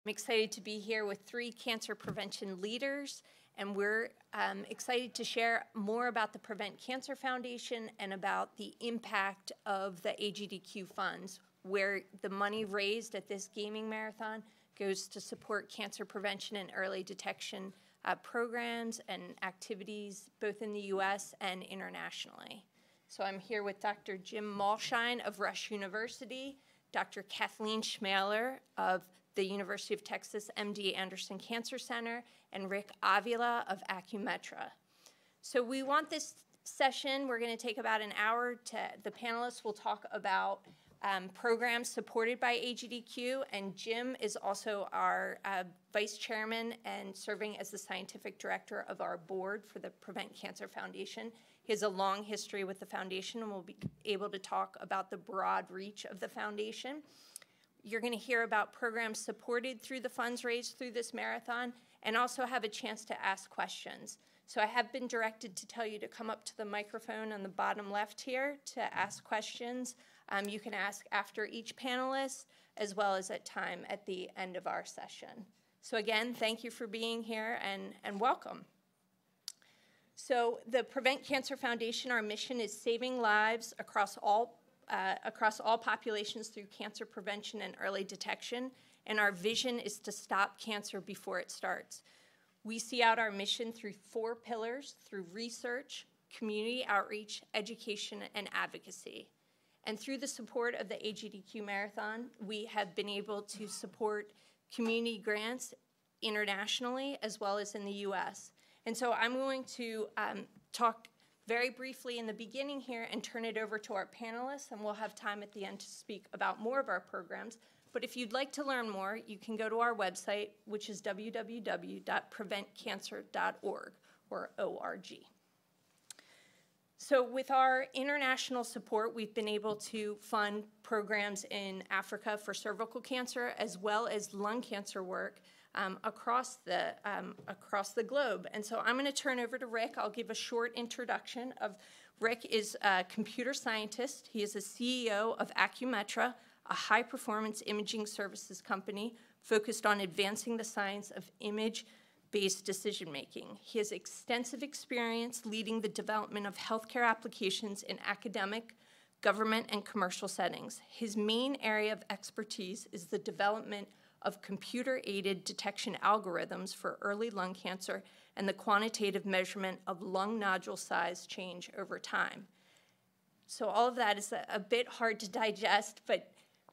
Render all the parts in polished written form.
I'm excited to be here with 3 cancer prevention leaders, and we're excited to share more about the Prevent Cancer Foundation and about the impact of the AGDQ funds, where the money raised at this gaming marathon goes to support cancer prevention and early detection programs and activities both in the U.S. and internationally. So I'm here with Dr. Jim Malshine of Rush University, Dr. Kathleen Schmaler of the University of Texas MD Anderson Cancer Center, and Rick Avila of Acumetra. So we want this session, we're going to take about an hour. The panelists will talk about programs supported by AGDQ, and Jim is also our vice chairman and serving as the scientific director of our board for the Prevent Cancer Foundation. He has a long history with the foundation and will be able to talk about the broad reach of the foundation. You're going to hear about programs supported through the funds raised through this marathon and also have a chance to ask questions. So I have been directed to tell you to come up to the microphone on the bottom left here to ask questions. You can ask after each panelist as well as at the end of our session. So again, thank you for being here and welcome. So the Prevent Cancer Foundation, our mission is saving lives across all populations through cancer prevention and early detection, and our vision is to stop cancer before it starts. We see out our mission through 4 pillars, through research, community outreach, education, and advocacy. And through the support of the AGDQ Marathon, we have been able to support community grants internationally as well as in the US. And so I'm going to talk very briefly in the beginning here and turn it over to our panelists, and we'll have time at the end to speak about more of our programs. But if you'd like to learn more, you can go to our website, which is www.preventcancer.org, or ORG. So with our international support, we've been able to fund programs in Africa for cervical cancer as well as lung cancer work across the globe. And so I'm going to turn over to Rick. I'll give a short introduction of Rick is a computer scientist. He is the CEO of Acumetra, a high-performance imaging services company focused on advancing the science of image-based decision-making. He has extensive experience leading the development of healthcare applications in academic, government, and commercial settings. His main area of expertise is the development of computer-aided detection algorithms for early lung cancer and the quantitative measurement of lung nodule size change over time. So all of that is a bit hard to digest, but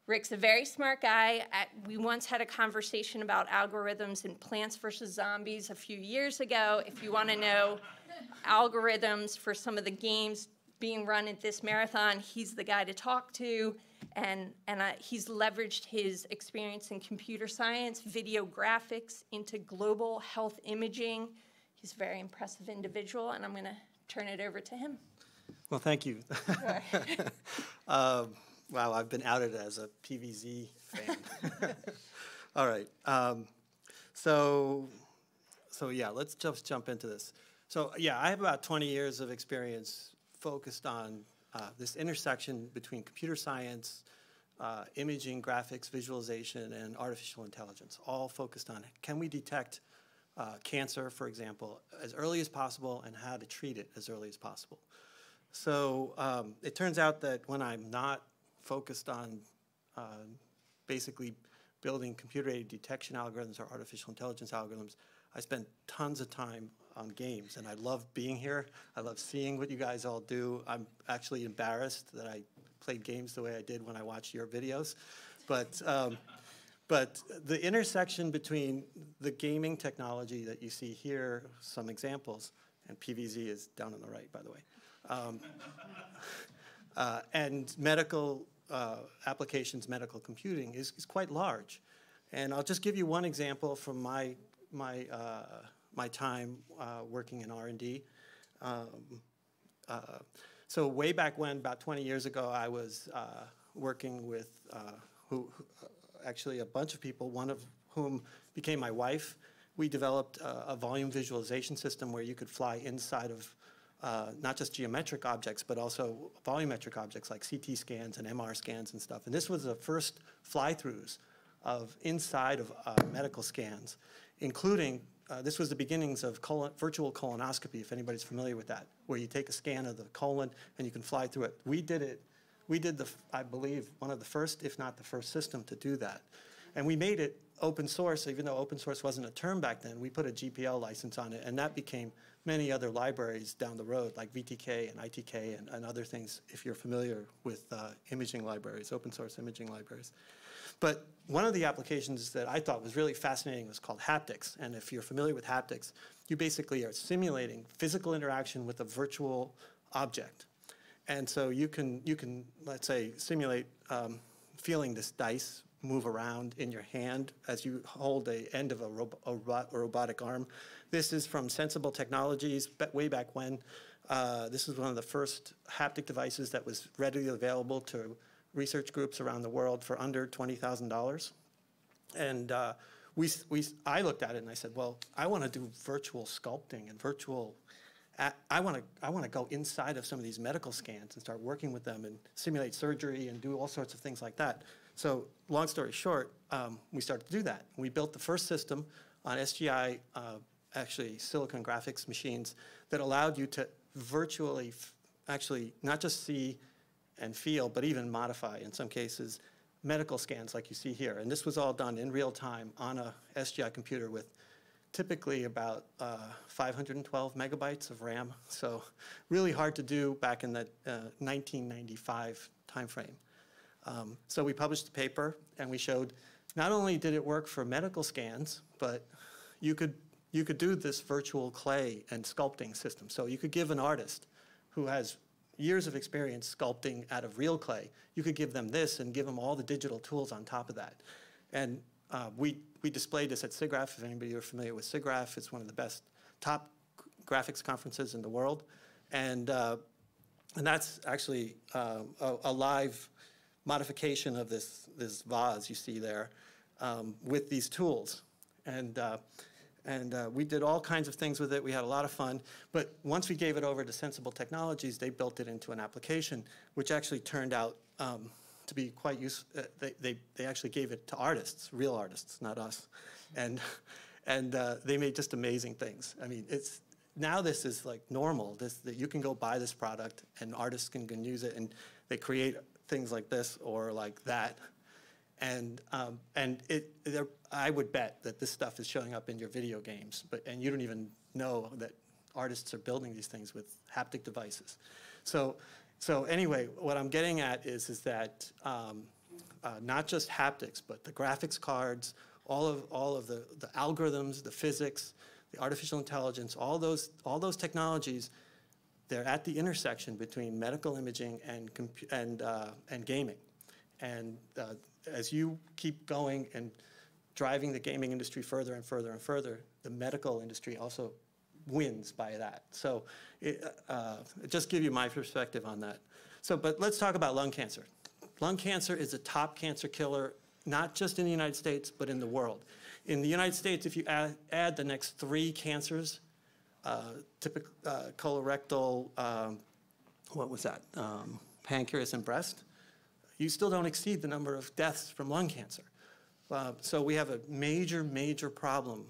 Rick's a very smart guy. We once had a conversation about algorithms in Plants vs. Zombies a few years ago. If you want to know algorithms for some of the games being run at this marathon, he's the guy to talk to. And he's leveraged his experience in computer science, video graphics into global health imaging. He's a very impressive individual, and I'm going to turn it over to him. Well, thank you. Wow, I've been outed as a PVZ fan. All right. So yeah, let's just jump into this. So yeah, I have about 20 years of experience focused on this intersection between computer science, imaging, graphics, visualization, and artificial intelligence, all focused on can we detect cancer, for example, as early as possible and how to treat it as early as possible. So it turns out that when I'm not focused on basically building computer-aided detection algorithms or artificial intelligence algorithms, I spend tons of time on games, and I love being here. I love seeing what you guys all do. I'm actually embarrassed that I played games the way I did when I watched your videos. But the intersection between the gaming technology that you see here, some examples, and PVZ is down on the right, by the way, and medical applications, medical computing is quite large. And I'll just give you one example from my time working in R&D. So way back when, about 20 years ago, I was working with actually a bunch of people, one of whom became my wife. We developed a volume visualization system where you could fly inside of not just geometric objects, but also volumetric objects like CT scans and MR scans and stuff. And this was the first fly-throughs of inside of medical scans, including, this was the beginnings of virtual colonoscopy, if anybody's familiar with that, where you take a scan of the colon and you can fly through it. We did, I believe, one of the first, if not the first system to do that. And we made it open source, even though open source wasn't a term back then. We put a GPL license on it, and that became many other libraries down the road, like VTK and ITK and other things, if you're familiar with imaging libraries, open source imaging libraries. But one of the applications that I thought was really fascinating was called haptics. And if you're familiar with haptics, you basically are simulating physical interaction with a virtual object. And so you can let's say, simulate feeling this dice move around in your hand as you hold the end of a robotic arm. This is from Sensible Technologies, way back when. This was one of the first haptic devices that was readily available to research groups around the world for under $20,000. And I looked at it and I said, well, I want to do virtual sculpting and virtual, I want to go inside of some of these medical scans and start working with them and simulate surgery and do all sorts of things like that. So long story short, we started to do that. We built the first system on SGI, actually silicon graphics machines, that allowed you to virtually actually not just see and feel, but even modify, in some cases, medical scans like you see here. And this was all done in real time on a SGI computer with typically about 512 megabytes of RAM. So really hard to do back in the 1995 timeframe. So we published a paper, and we showed not only did it work for medical scans, but you could do this virtual clay and sculpting system. So you could give an artist who has years of experience sculpting out of real clay, you could give them this and give them all the digital tools on top of that. And we displayed this at SIGGRAPH. If anybody are familiar with SIGGRAPH, it's one of the best top graphics conferences in the world. And that's actually a live modification of this vase you see there with these tools. And we did all kinds of things with it. We had a lot of fun. But once we gave it over to Sensible Technologies, they built it into an application, which actually turned out to be quite useful. They actually gave it to artists, real artists, not us. And they made just amazing things. I mean, now this is like normal, that you can go buy this product and artists can use it, and they create things like this or like that. And I would bet that this stuff is showing up in your video games, and you don't even know that artists are building these things with haptic devices. So anyway, what I'm getting at is that not just haptics, but the graphics cards, all of the algorithms, the physics, the artificial intelligence, all those technologies, they're at the intersection between medical imaging and gaming. And as you keep going and driving the gaming industry further and further and further, the medical industry also wins by that. So just give you my perspective on that. But let's talk about lung cancer. Lung cancer is a top cancer killer, not just in the United States, but in the world. In the United States, if you add the next 3 cancers, typical colorectal, what was that? Pancreas and breast, you still don't exceed the number of deaths from lung cancer. So we have a major, major problem.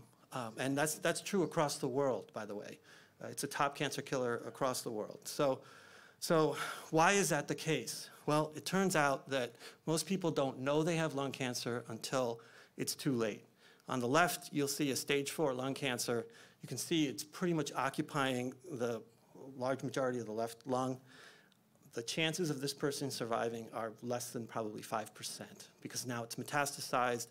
And that's true across the world, by the way. It's a top cancer killer across the world. So why is that the case? Well, it turns out that most people don't know they have lung cancer until it's too late. On the left, you'll see a stage 4 lung cancer. You can see it's pretty much occupying the large majority of the left lung. The chances of this person surviving are less than probably 5%, because now it's metastasized.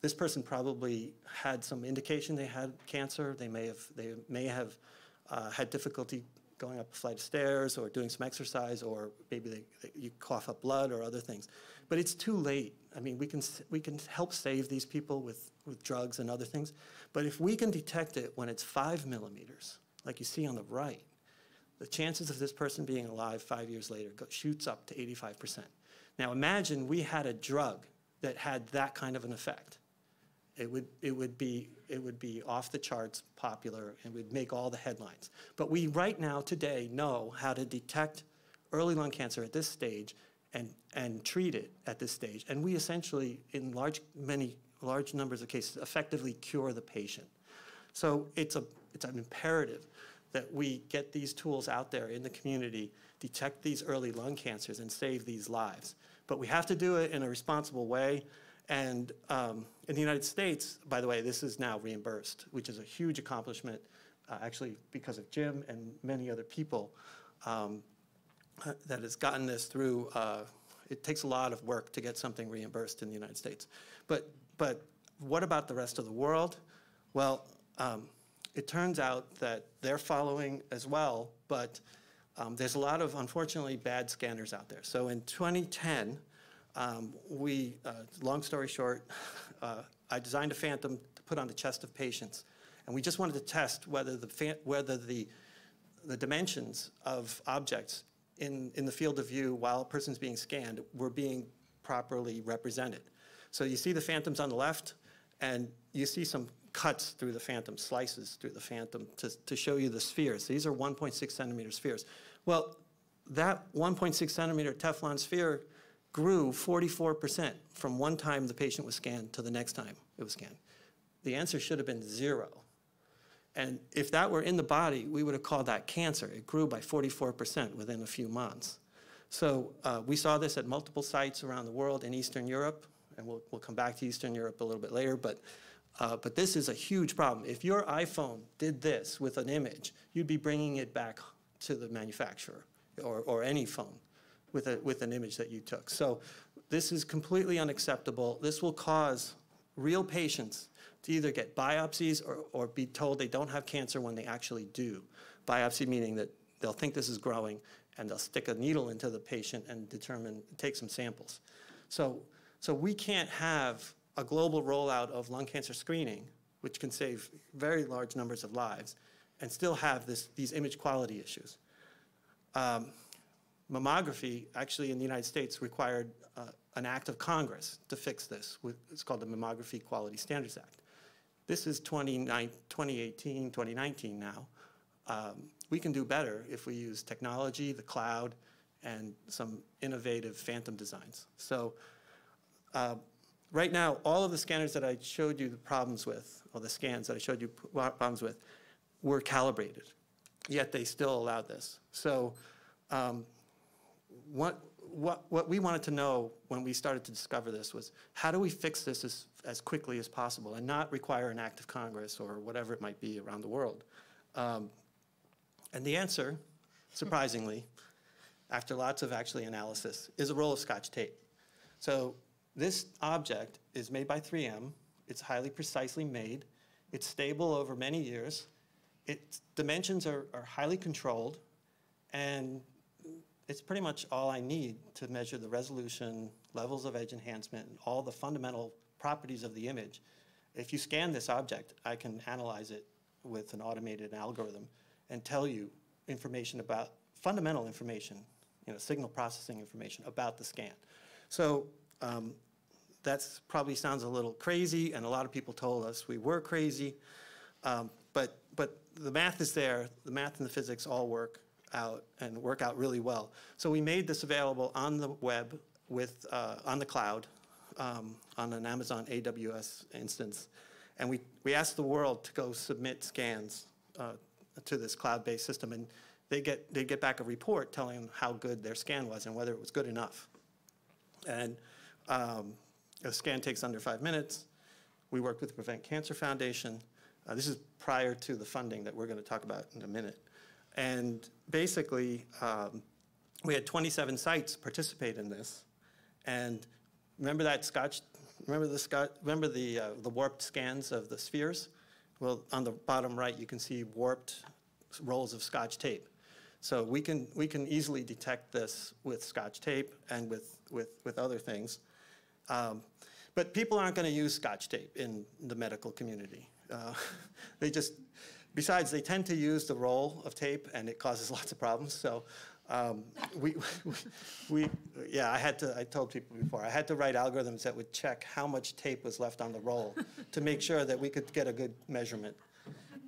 This person probably had some indication they had cancer. They may have had difficulty going up a flight of stairs or doing some exercise, or maybe you cough up blood or other things. But it's too late. I mean, we can help save these people with drugs and other things. But if we can detect it when it's 5 millimeters, like you see on the right, the chances of this person being alive 5 years later shoots up to 85%. Now imagine we had a drug that had that kind of an effect. It would be off the charts popular and would make all the headlines. But we right now today know how to detect early lung cancer at this stage and treat it at this stage. And we essentially, in large numbers of cases, effectively cure the patient. So it's an imperative that we get these tools out there in the community, detect these early lung cancers, and save these lives. But we have to do it in a responsible way. And in the United States, by the way, this is now reimbursed, which is a huge accomplishment, actually because of Jim and many other people that has gotten this through. It takes a lot of work to get something reimbursed in the United States. But what about the rest of the world? Well, it turns out that they're following as well, but there's a lot of, unfortunately, bad scanners out there. So in 2010, long story short, I designed a phantom to put on the chest of patients, and we just wanted to test whether the dimensions of objects in the field of view while a person's being scanned were being properly represented. So you see the phantoms on the left, and you see some cuts through the phantom, slices through the phantom to show you the spheres. These are 1.6 centimeter spheres. Well, that 1.6 centimeter Teflon sphere grew 44% from one time the patient was scanned to the next time it was scanned. The answer should have been 0. And if that were in the body, we would have called that cancer. It grew by 44% within a few months. So we saw this at multiple sites around the world in Eastern Europe, and we'll come back to Eastern Europe a little bit later, but this is a huge problem. If your iPhone did this with an image, you'd be bringing it back to the manufacturer or any phone with an image that you took. So this is completely unacceptable. This will cause real patients to either get biopsies or be told they don't have cancer when they actually do. Biopsy meaning that they'll think this is growing and they'll stick a needle into the patient and take some samples. So we can't have a global rollout of lung cancer screening, which can save very large numbers of lives, and still have these image quality issues. Mammography, actually in the United States, required an act of Congress to fix this. It's called the Mammography Quality Standards Act. This is 2018, 2019 now. We can do better if we use technology, the cloud, and some innovative phantom designs. So right now, all of the scanners that I showed you the problems with, or the scans that I showed you problems with, were calibrated, yet they still allowed this. So what we wanted to know when we started to discover this was, how do we fix this as quickly as possible and not require an act of Congress or whatever it might be around the world? And the answer, surprisingly, after lots of analysis, is a roll of Scotch tape. So this object is made by 3M. It's highly precisely made. It's stable over many years. Its dimensions are highly controlled, and it's pretty much all I need to measure the resolution, levels of edge enhancement, and all the fundamental properties of the image. If you scan this object, I can analyze it with an automated algorithm and tell you information about, fundamental information, signal processing information about the scan. So that probably sounds a little crazy, and a lot of people told us we were crazy, but the math is there. The math and the physics all work out really well. So we made this available on the web on the cloud, on an Amazon AWS instance, and we asked the world to go submit scans to this cloud-based system, and they get back a report telling them how good their scan was and whether it was good enough. And a scan takes under 5 minutes. We worked with the Prevent Cancer Foundation. This is prior to the funding that we're going to talk about in a minute. And basically, we had 27 sites participate in this. And remember that Scotch? Remember the warped scans of the spheres? Well, on the bottom right, you can see warped rolls of Scotch tape. So we can easily detect this with Scotch tape and with other things. But people aren't going to use Scotch tape in the medical community. Besides, they tend to use the roll of tape, and it causes lots of problems. So I told people before, I had to write algorithms that would check how much tape was left on the roll to make sure that we could get a good measurement.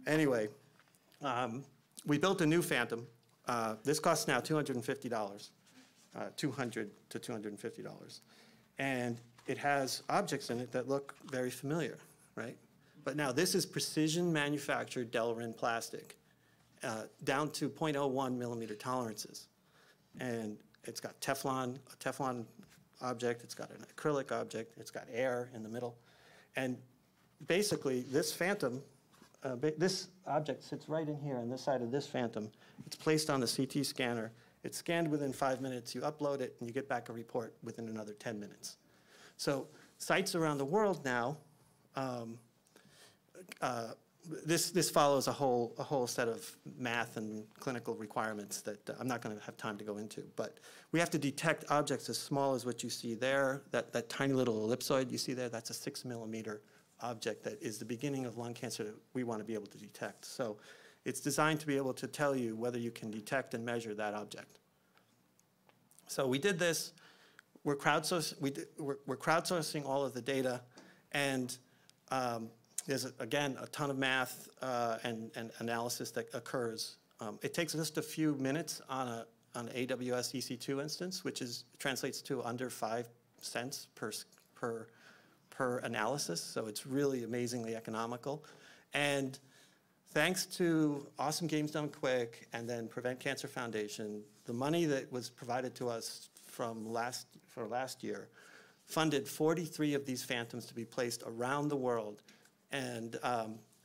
Anyway, we built a new phantom. This costs now $250. $200 to $250. And it has objects in it that look very familiar, right? But now this is precision manufactured Delrin plastic, down to 0.01 millimeter tolerances. And it's got a Teflon object, it's got an acrylic object, it's got air in the middle. And basically, this phantom, this object sits right in here on this side of this phantom. It's placed on the CT scanner. It's scanned within 5 minutes. You upload it, and you get back a report within another 10 minutes. So sites around the world now, this follows a whole set of math and clinical requirements that I'm not going to have time to go into. But we have to detect objects as small as what you see there. That tiny little ellipsoid you see there, that's a 6 millimeter object that is the beginning of lung cancer that we want to be able to detect. So it's designed to be able to tell you whether you can detect and measure that object. So we did this. We're crowdsourcing all of the data, and there's, again, a ton of math and analysis that occurs. It takes just a few minutes on an AWS EC2 instance, which translates to under 5 cents per analysis, so it's really amazingly economical. And thanks to Awesome Games Done Quick and then Prevent Cancer Foundation, the money that was provided to us for last year funded 43 of these phantoms to be placed around the world. And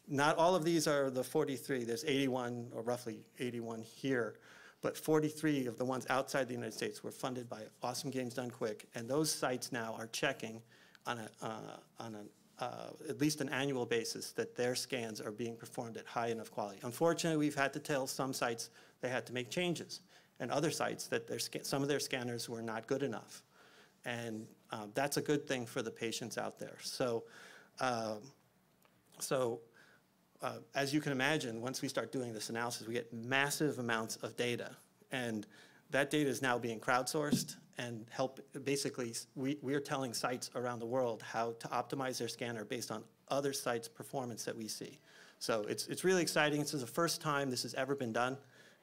not all of these are the 43. There's 81, or roughly 81 here. But 43 of the ones outside the United States were funded by Awesome Games Done Quick. And those sites now are checking on at least an annual basis that their scans are being performed at high enough quality. Unfortunately, we've had to tell some sites they had to make changes, and other sites that some of their scanners were not good enough. And that's a good thing for the patients out there. So, as you can imagine, once we start doing this analysis, we get massive amounts of data. And that data is now being crowdsourced and basically, we are telling sites around the world how to optimize their scanner based on other sites' performance that we see. So it's really exciting. This is the first time this has ever been done,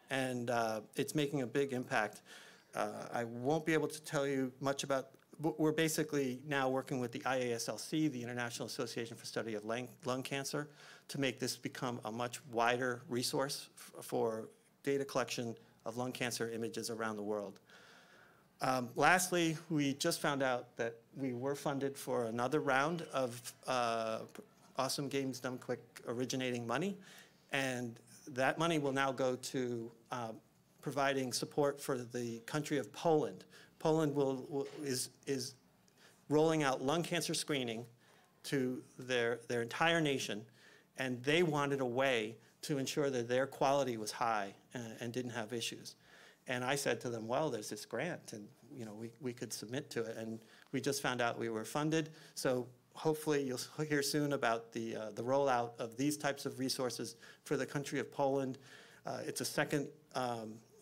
and it's making a big impact. I won't be able to tell you much about, we're basically now working with the IASLC, the International Association for Study of Lung Cancer, to make this become a much wider resource for data collection of lung cancer images around the world. Lastly, we just found out that we were funded for another round of Awesome Games Done Quick originating money, and that money will now go to providing support for the country of Poland. Poland is rolling out lung cancer screening to their entire nation, and they wanted a way to ensure that their quality was high and didn't have issues. And I said to them, well, there's this grant, and we could submit to it. And we just found out we were funded. So hopefully you'll hear soon about the rollout of these types of resources for the country of Poland. It's the second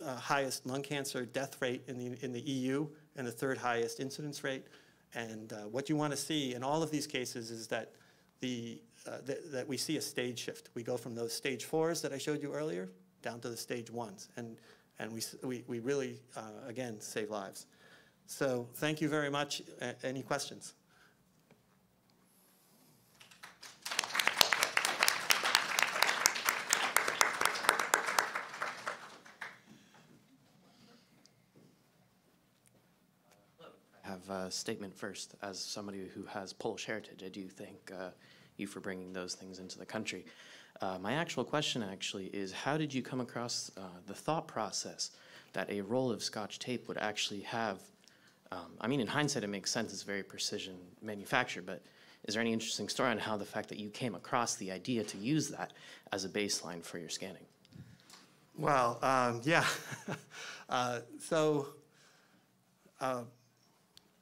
highest lung cancer death rate in the EU and the third highest incidence rate. And what you want to see in all of these cases is that that we see a stage shift. We go from those stage 4s that I showed you earlier down to the stage 1s. And we really, again, save lives. So thank you very much. Any questions? I have a statement first. As somebody who has Polish heritage, I do thank you for bringing those things into the country. My actual question is, how did you come across the thought process that a roll of Scotch tape would actually have, I mean, in hindsight, it makes sense, it's very precision manufactured, but is there any interesting story on how the fact that you came across the idea to use that as a baseline for your scanning? Well, yeah.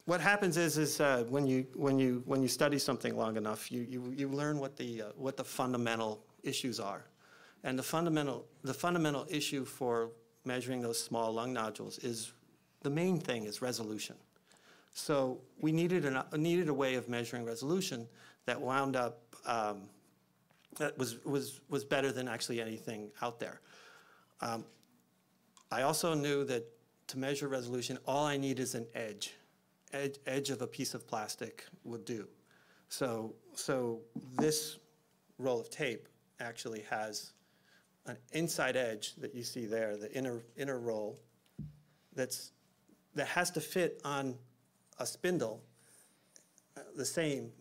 What happens is when you study something long enough, you learn what the fundamental issues are, and the fundamental issue for measuring those small lung nodules is the main thing is resolution. So we needed a way of measuring resolution that wound up that was better than actually anything out there. I also knew that to measure resolution, all I need is an edge. Edge of a piece of plastic would do. So this roll of tape actually has an inside edge that you see there, the inner roll, that has to fit on a spindle, the same,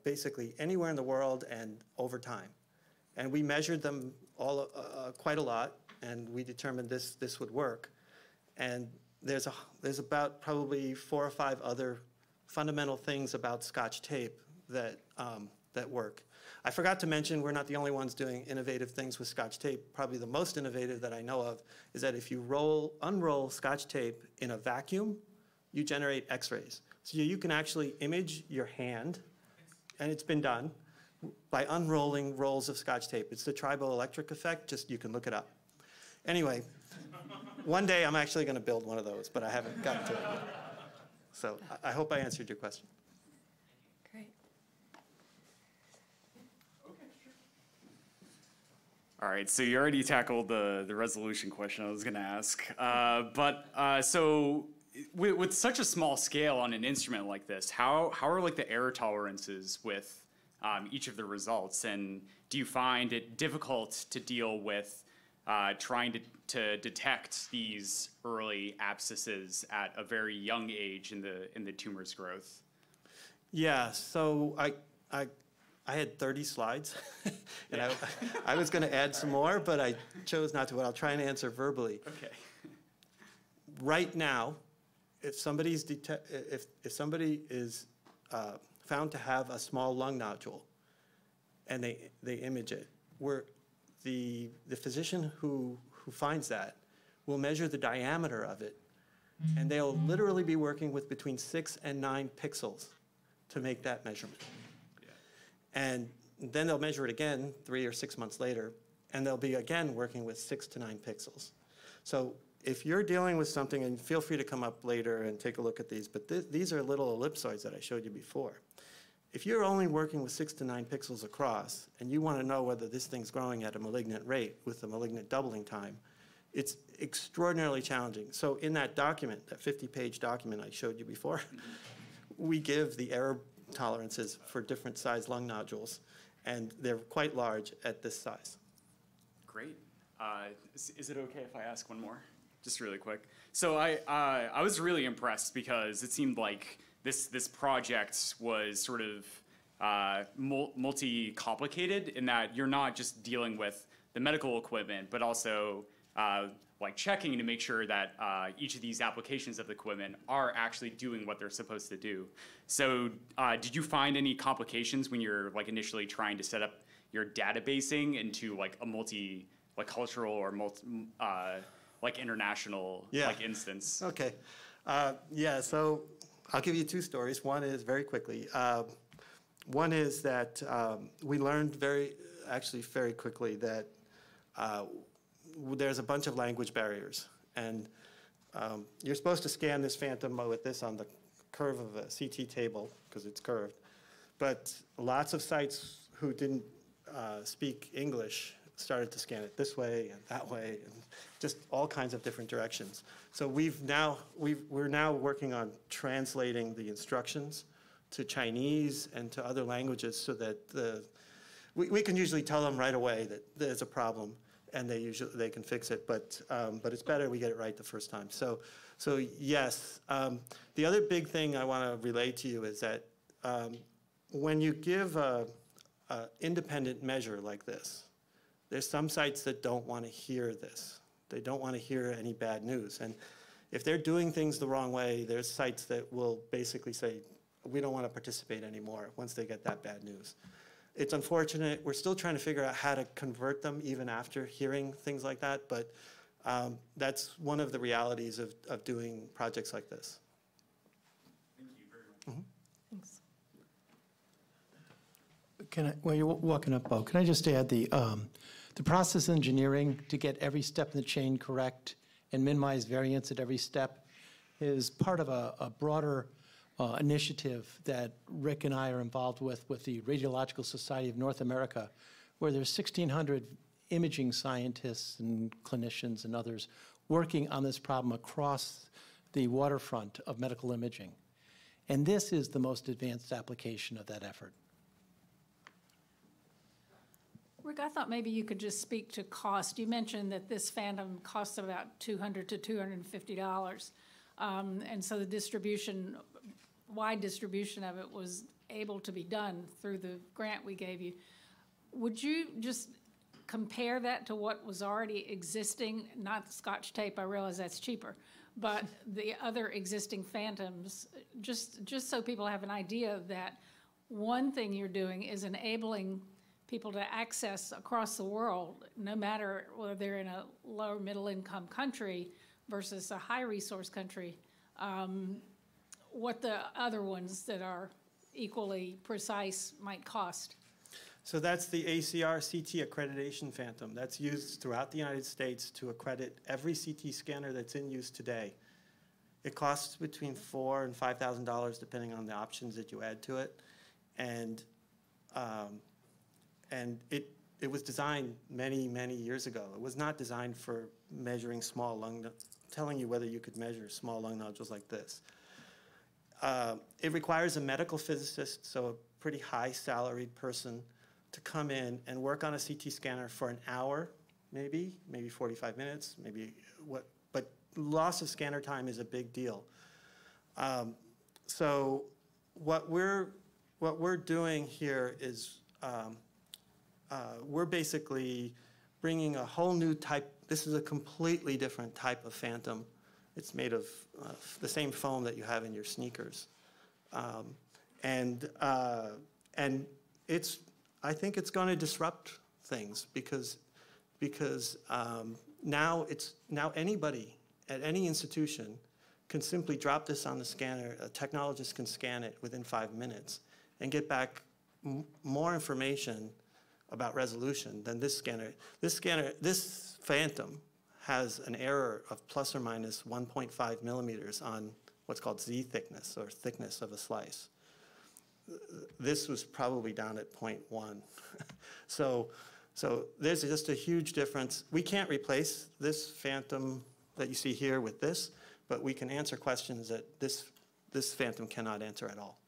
basically anywhere in the world and over time. And we measured them all quite a lot, and we determined this would work. And there's about probably 4 or 5 other fundamental things about Scotch tape that work. I forgot to mention, we're not the only ones doing innovative things with Scotch tape. Probably the most innovative that I know of is that if you unroll Scotch tape in a vacuum, you generate X-rays. So you can actually image your hand, and it's been done by unrolling rolls of Scotch tape. It's the triboelectric effect, just you can look it up. Anyway, one day I'm actually going to build one of those, but I haven't gotten to it yet. So I hope I answered your question. Great. All right, so you already tackled the resolution question I was going to ask. So with such a small scale on an instrument like this, how are like the error tolerances with each of the results? And do you find it difficult to deal with trying to detect these early abscesses at a very young age in the tumor's growth? Yeah, so I had 30 slides, and I was going to add some more, but I chose not to, but I'll try and answer verbally. Okay. Right now, if somebody is found to have a small lung nodule, and they image it, the physician who finds that will measure the diameter of it, and they'll literally be working with between 6 and 9 pixels to make that measurement. And then they'll measure it again 3 or 6 months later, and they'll be again working with 6 to 9 pixels. So if you're dealing with something, and feel free to come up later and take a look at these, but these are little ellipsoids that I showed you before. If you're only working with 6 to 9 pixels across, and you want to know whether this thing's growing at a malignant rate with a malignant doubling time, it's extraordinarily challenging. So in that document, that 50-page document I showed you before, we give the error tolerances for different size lung nodules, and they're quite large at this size. Great. Is it okay if I ask one more? Just really quick. So I was really impressed because it seemed like this project was sort of multi-complicated in that you're not just dealing with the medical equipment, but also like checking to make sure that each of these applications of the equipment are actually doing what they're supposed to do. So did you find any complications when you're like initially trying to set up your databasing into like a cultural or like international like instance? Okay. Yeah, so I'll give you 2 stories. One is very quickly. One is that we learned very quickly that there's a bunch of language barriers. And you're supposed to scan this phantom with this on the curve of a CT table because it's curved. But lots of sites who didn't speak English started to scan it this way and that way, and just all kinds of different directions. So we're now working on translating the instructions to Chinese and to other languages so that we can usually tell them right away that there's a problem, and they can fix it. But it's better we get it right the first time. So yes, the other big thing I want to relay to you is that when you give a independent measure like this, there's some sites that don't want to hear this. They don't want to hear any bad news. And if they're doing things the wrong way, there's sites that will basically say, we don't want to participate anymore once they get that bad news. It's unfortunate. We're still trying to figure out how to convert them even after hearing things like that. But that's one of the realities of doing projects like this. Thank you very much. Mm-hmm. Thanks. While you're walking up, Bo, can I just add the process engineering to get every step in the chain correct and minimize variance at every step is part of a broader initiative that Rick and I are involved with the Radiological Society of North America, where there's 1,600 imaging scientists and clinicians and others working on this problem across the waterfront of medical imaging. And this is the most advanced application of that effort. Rick, I thought maybe you could just speak to cost. You mentioned that this Phantom costs about $200 to $250. And so the distribution, wide distribution of it was able to be done through the grant we gave you. Would you just compare that to what was already existing, not Scotch tape, I realize that's cheaper, but the other existing Phantoms, just so people have an idea that one thing you're doing is enabling people to access across the world, no matter whether they're in a low or middle income country versus a high resource country, what the other ones that are equally precise might cost. So that's the ACR CT accreditation Phantom. That's used throughout the United States to accredit every CT scanner that's in use today. It costs between $4,000 and $5,000 depending on the options that you add to it. And it was designed many, many years ago. It was not designed for measuring small lung, telling you whether you could measure small lung nodules like this. It requires a medical physicist, so a pretty high salaried person, to come in and work on a CT scanner for an hour, maybe 45 minutes, but loss of scanner time is a big deal. So what we're doing here is we're basically bringing a whole new type. This is a completely different type of Phantom. It's made of the same foam that you have in your sneakers. And I think it's going to disrupt things because now anybody at any institution can simply drop this on the scanner. A technologist can scan it within 5 minutes and get back more information about resolution than this scanner. This Phantom has an error of plus or minus 1.5 millimeters on what's called Z thickness, or thickness of a slice. This was probably down at 0.1. So there's just a huge difference. We can't replace this Phantom that you see here with this, but we can answer questions that this Phantom cannot answer at all.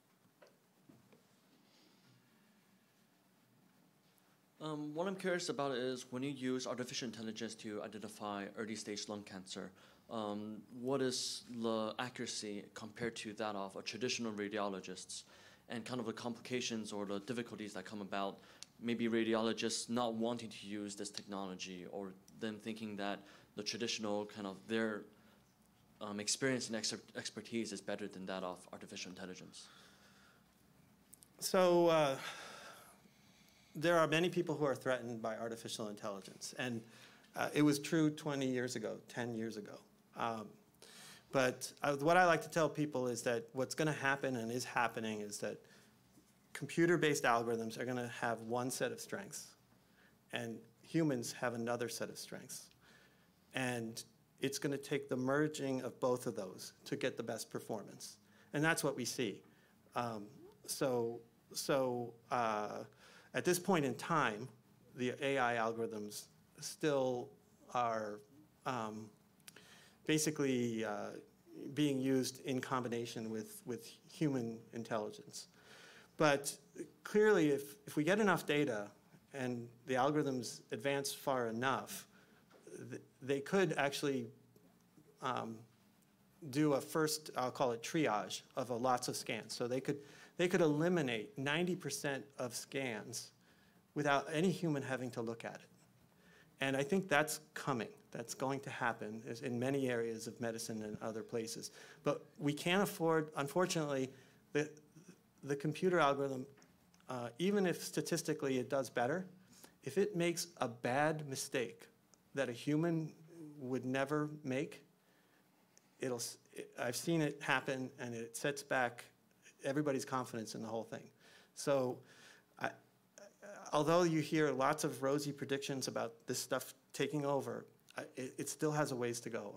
What I'm curious about is when you use artificial intelligence to identify early stage lung cancer, what is the accuracy compared to that of a traditional radiologist, and kind of the complications or the difficulties that come about, maybe radiologists not wanting to use this technology, or them thinking that the traditional kind of their experience and expertise is better than that of artificial intelligence? So there are many people who are threatened by artificial intelligence, and it was true 20 years ago, 10 years ago. But what I like to tell people is that what's going to happen and is happening is that computer-based algorithms are going to have one set of strengths, and humans have another set of strengths. And it's going to take the merging of both of those to get the best performance. And that's what we see. At this point in time, the AI algorithms still are basically being used in combination with human intelligence. But clearly, if we get enough data and the algorithms advance far enough, they could actually do a first, I'll call it triage, of lots of scans. So they could eliminate 90% of scans without any human having to look at it. And I think that's coming. That's going to happen in many areas of medicine and other places. But we can't afford, unfortunately, the computer algorithm, even if statistically it does better, if it makes a bad mistake that a human would never make, I've seen it happen, and it sets back everybody's confidence in the whole thing. So although you hear lots of rosy predictions about this stuff taking over, it still has a ways to go.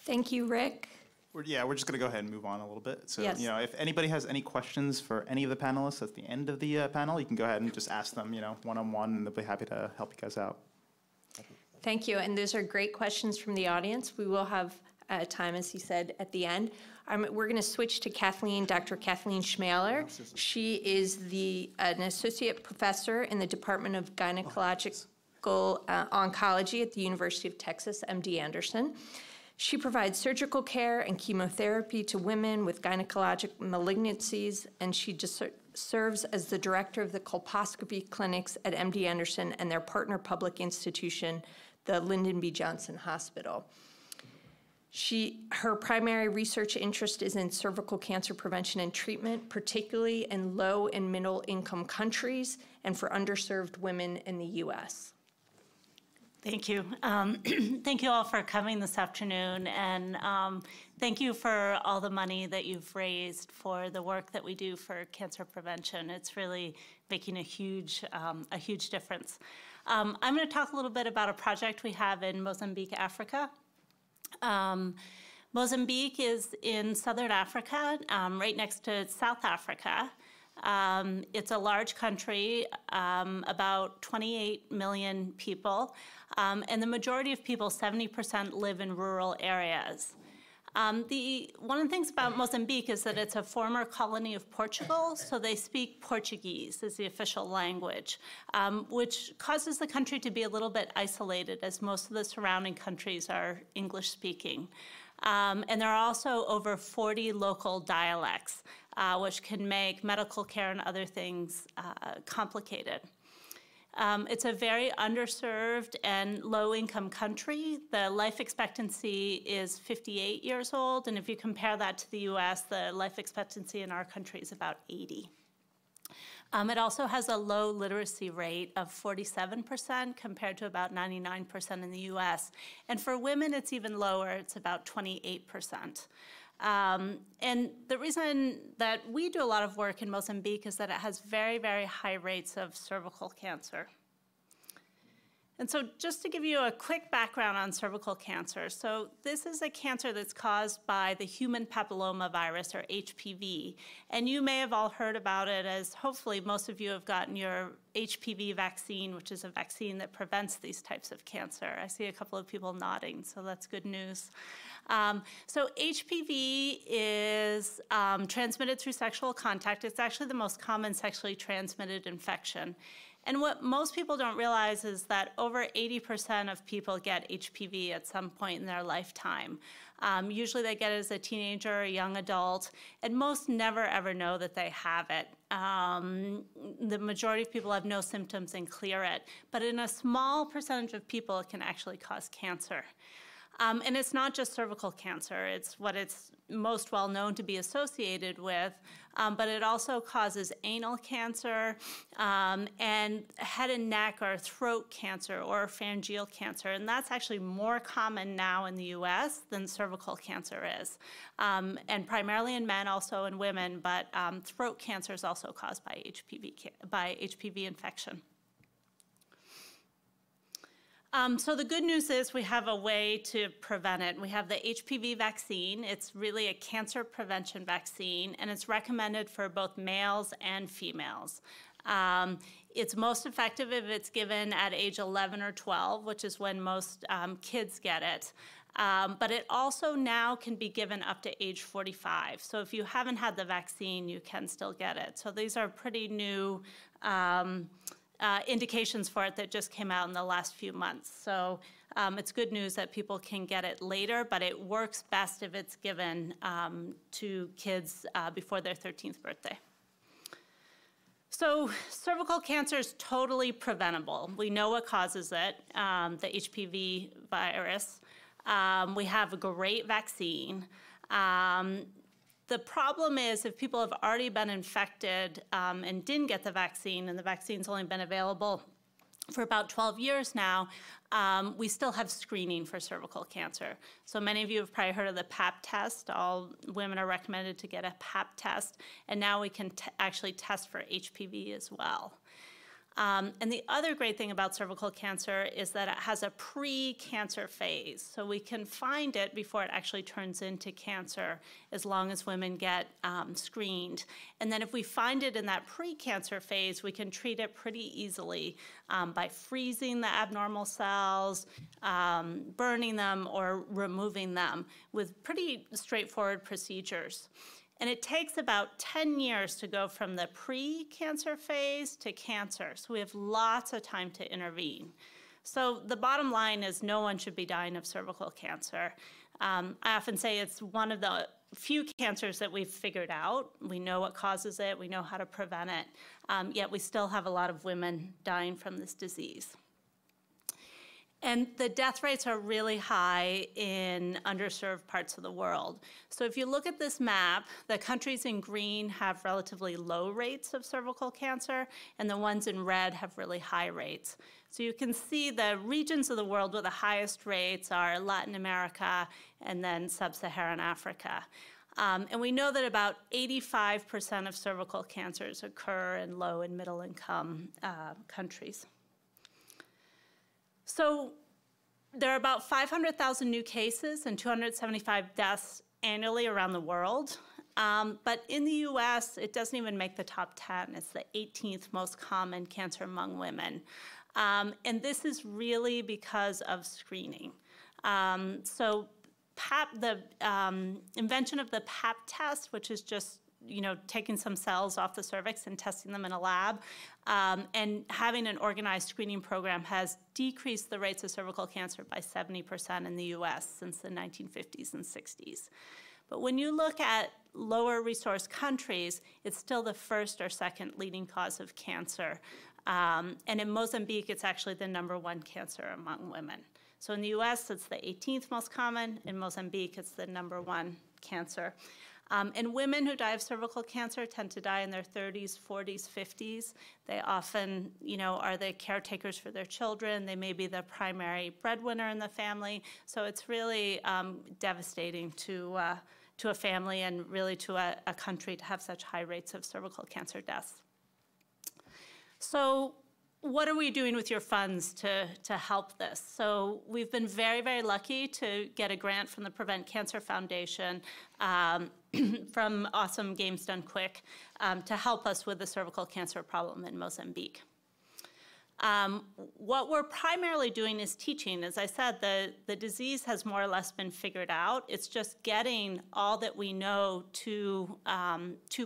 Thank you, Rick. We're just going to go ahead and move on a little bit. So, Yes. if anybody has any questions for any of the panelists at the end of the panel, you can go ahead and just ask them, one-on-one, and they'll be happy to help you guys out. Thank you, and those are great questions from the audience. We will have time, as he said, at the end. We're going to switch to Kathleen, Dr. Kathleen Schmaler. She is an associate professor in the Department of Gynecological Oncology at the University of Texas, MD Anderson. She provides surgical care and chemotherapy to women with gynecologic malignancies, and she serves as the director of the colposcopy clinics at MD Anderson and their partner public institution, the Lyndon B. Johnson Hospital. Her primary research interest is in cervical cancer prevention and treatment, particularly in low and middle income countries and for underserved women in the U.S. Thank you. Thank you all for coming this afternoon, and thank you for all the money that you've raised for the work that we do for cancer prevention. It's really making a huge difference. I'm going to talk a little bit about a project we have in Mozambique, Africa. Mozambique is in southern Africa, right next to South Africa. It's a large country, about 28 million people, and the majority of people, 70%, live in rural areas. One of the things about Mozambique is that it's a former colony of Portugal, so they speak Portuguese as the official language, which causes the country to be a little bit isolated, as most of the surrounding countries are English-speaking. And there are also over 40 local dialects, which can make medical care and other things complicated. It's a very underserved and low-income country. The life expectancy is 58 years old, and if you compare that to the US, the life expectancy in our country is about 80. It also has a low literacy rate of 47% compared to about 99% in the US. And for women, it's even lower. It's about 28%. And the reason that we do a lot of work in Mozambique is that it has very, very high rates of cervical cancer. And so just to give you a quick background on cervical cancer, so this is a cancer that's caused by the human papillomavirus, or HPV. And you may have all heard about it, as hopefully most of you have gotten your HPV vaccine, which is a vaccine that prevents these types of cancer. I see a couple of people nodding, so that's good news. So HPV is transmitted through sexual contact. It's actually the most common sexually transmitted infection. And what most people don't realize is that over 80% of people get HPV at some point in their lifetime. Usually they get it as a teenager or a young adult, and most never ever know that they have it. The majority of people have no symptoms and clear it, but in a small percentage of people, it can actually cause cancer. And it's not just cervical cancer, it's what it's most well known to be associated with, but it also causes anal cancer and head and neck or throat cancer or pharyngeal cancer. And that's actually more common now in the US than cervical cancer is. And primarily in men, also in women, but throat cancer is also caused by HPV infection. So the good news is we have a way to prevent it. We have the HPV vaccine. It's really a cancer prevention vaccine, and it's recommended for both males and females. It's most effective if it's given at age 11 or 12, which is when most kids get it. But it also now can be given up to age 45. So if you haven't had the vaccine, you can still get it. So these are pretty new indications for it that just came out in the last few months. So it's good news that people can get it later, but it works best if it's given to kids before their 13th birthday. So cervical cancer is totally preventable. We know what causes it, the HPV virus. We have a great vaccine. The problem is if people have already been infected and didn't get the vaccine, and the vaccine's only been available for about 12 years now, we still have screening for cervical cancer. So many of you have probably heard of the Pap test. All women are recommended to get a Pap test, and now we can actually test for HPV as well. And the other great thing about cervical cancer is that it has a pre-cancer phase. So we can find it before it actually turns into cancer, as long as women get screened. And then if we find it in that pre-cancer phase, we can treat it pretty easily by freezing the abnormal cells, burning them, or removing them with pretty straightforward procedures. And it takes about 10 years to go from the pre-cancer phase to cancer. So we have lots of time to intervene. So the bottom line is no one should be dying of cervical cancer. I often say it's one of the few cancers that we've figured out. We know what causes it. We know how to prevent it. Yet we still have a lot of women dying from this disease. And the death rates are really high in underserved parts of the world. So if you look at this map, the countries in green have relatively low rates of cervical cancer, and the ones in red have really high rates. So you can see the regions of the world with the highest rates are Latin America and then sub-Saharan Africa. And we know that about 85% of cervical cancers occur in low and middle income countries. So there are about 500,000 new cases and 275 deaths annually around the world. But in the US, it doesn't even make the top 10. It's the 18th most common cancer among women. And this is really because of screening. So the invention of the Pap test, which is just taking some cells off the cervix and testing them in a lab, and having an organized screening program has decreased the rates of cervical cancer by 70% in the US since the 1950s and 60s. But when you look at lower resource countries, it's still the first or second leading cause of cancer. And in Mozambique, it's actually the #1 cancer among women. So in the US, it's the 18th most common. In Mozambique, it's the #1 cancer. And women who die of cervical cancer tend to die in their 30s, 40s, 50s. They often, are the caretakers for their children. They may be the primary breadwinner in the family. So it's really devastating to a family and really to a country to have such high rates of cervical cancer deaths. So what are we doing with your funds to help this? So we've been very, very lucky to get a grant from the Prevent Cancer Foundation from Awesome Games Done Quick to help us with the cervical cancer problem in Mozambique. What we're primarily doing is teaching. As I said, the disease has more or less been figured out. It's just getting all that we know to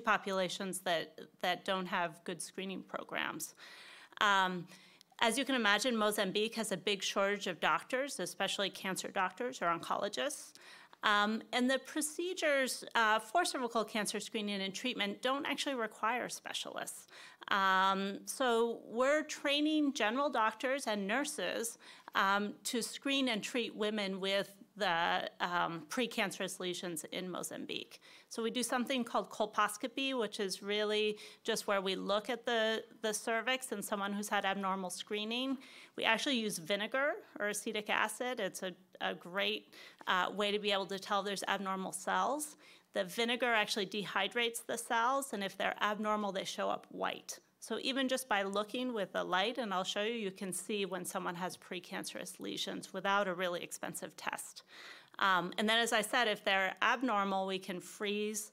populations that don't have good screening programs. As you can imagine, Mozambique has a big shortage of doctors, especially cancer doctors or oncologists. And the procedures for cervical cancer screening and treatment don't actually require specialists. So we're training general doctors and nurses to screen and treat women with the precancerous lesions in Mozambique. So we do something called colposcopy, which is really just where we look at the cervix in someone who's had abnormal screening. We actually use vinegar or acetic acid. It's a great way to be able to tell there's abnormal cells. The vinegar actually dehydrates the cells, and if they're abnormal, they show up white. So even just by looking with the light, and I'll show you, you can see when someone has precancerous lesions without a really expensive test. And then, as I said, if they're abnormal, we can freeze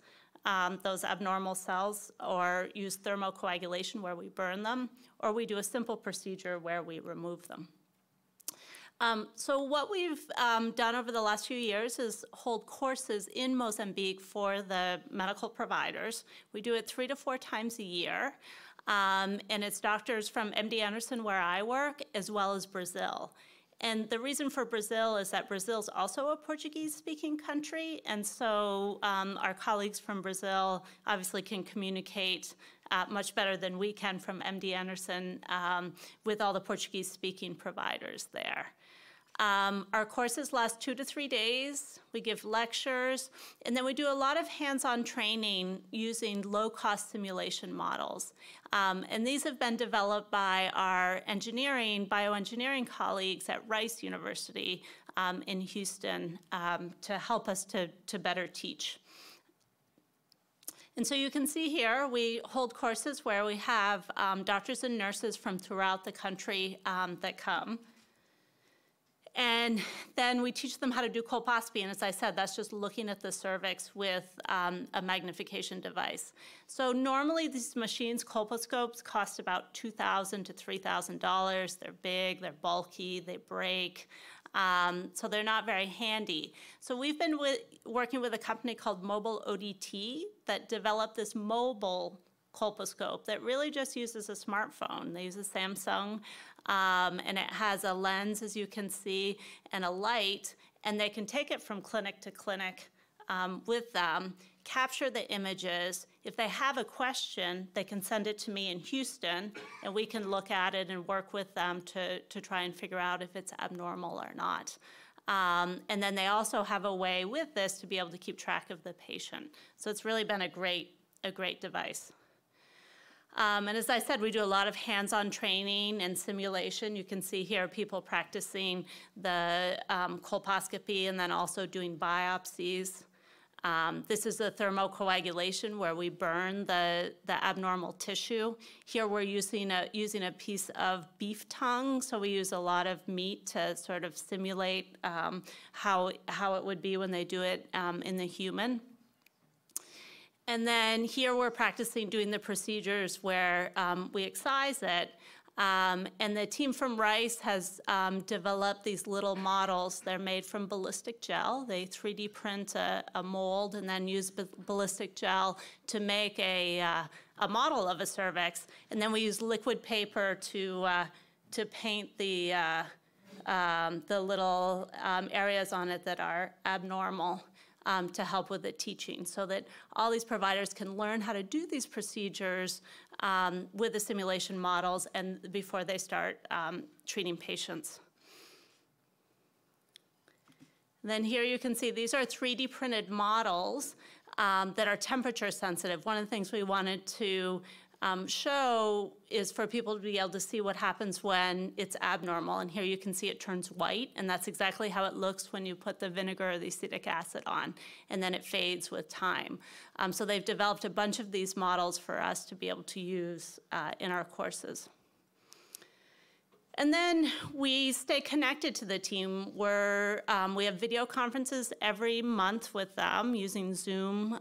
those abnormal cells or use thermocoagulation where we burn them, or we do a simple procedure where we remove them. So what we've done over the last few years is hold courses in Mozambique for the medical providers. We do it 3 to 4 times a year. And it's doctors from MD Anderson, where I work, as well as Brazil. And the reason for Brazil is that Brazil's also a Portuguese-speaking country, and so our colleagues from Brazil obviously can communicate much better than we can from MD Anderson with all the Portuguese-speaking providers there. Our courses last 2 to 3 days. We give lectures, and then we do a lot of hands-on training using low-cost simulation models. And these have been developed by our bioengineering colleagues at Rice University in Houston to help us to better teach. And so you can see here, we hold courses where we have doctors and nurses from throughout the country that come. And then we teach them how to do colposcopy, and as I said, that's just looking at the cervix with a magnification device. So normally these machines, colposcopes, cost about $2,000 to $3,000. They're big, they're bulky, they break, so they're not very handy. So we've been working with a company called Mobile ODT that developed this mobile colposcope that really just uses a smartphone. They use a Samsung, and it has a lens, as you can see, and a light, and they can take it from clinic to clinic with them, capture the images. If they have a question, they can send it to me in Houston, and we can look at it and work with them to try and figure out if it's abnormal or not. And then they also have a way with this to be able to keep track of the patient. So it's really been a great device. And as I said, we do a lot of hands-on training and simulation. You can see here people practicing the colposcopy and then also doing biopsies. This is a thermocoagulation where we burn the abnormal tissue. Here we're using a piece of beef tongue, so we use a lot of meat to sort of simulate how it would be when they do it in the human. And then here we're practicing doing the procedures where we excise it. And the team from Rice has developed these little models. They're made from ballistic gel. They 3D print a mold and then use ballistic gel to make a model of a cervix. And then we use liquid paper to paint the little areas on it that are abnormal. To help with the teaching, so that all these providers can learn how to do these procedures with the simulation models and before they start treating patients. Then here you can see these are 3D printed models that are temperature sensitive. One of the things we wanted to show is for people to be able to see what happens when it's abnormal. And here you can see it turns white, and that's exactly how it looks when you put the vinegar or the acetic acid on, and then it fades with time. So they've developed a bunch of these models for us to be able to use in our courses. And then we stay connected to the team. We have video conferences every month with them using Zoom,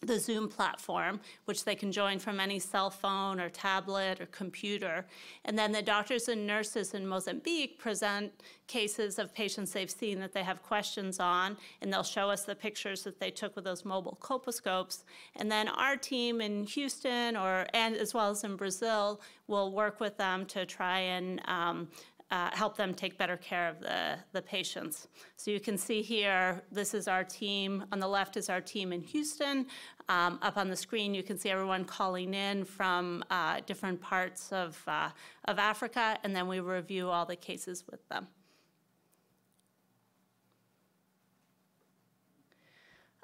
the Zoom platform, which they can join from any cell phone or tablet or computer. And then the doctors and nurses in Mozambique present cases of patients they've seen that they have questions on, and they'll show us the pictures that they took with those mobile colposcopes. And then our team in Houston, and as well as in Brazil, will work with them to try and help them take better care of the patients. So you can see here, this is our team. On the left is our team in Houston. Up on the screen, you can see everyone calling in from different parts of Africa, and then we review all the cases with them.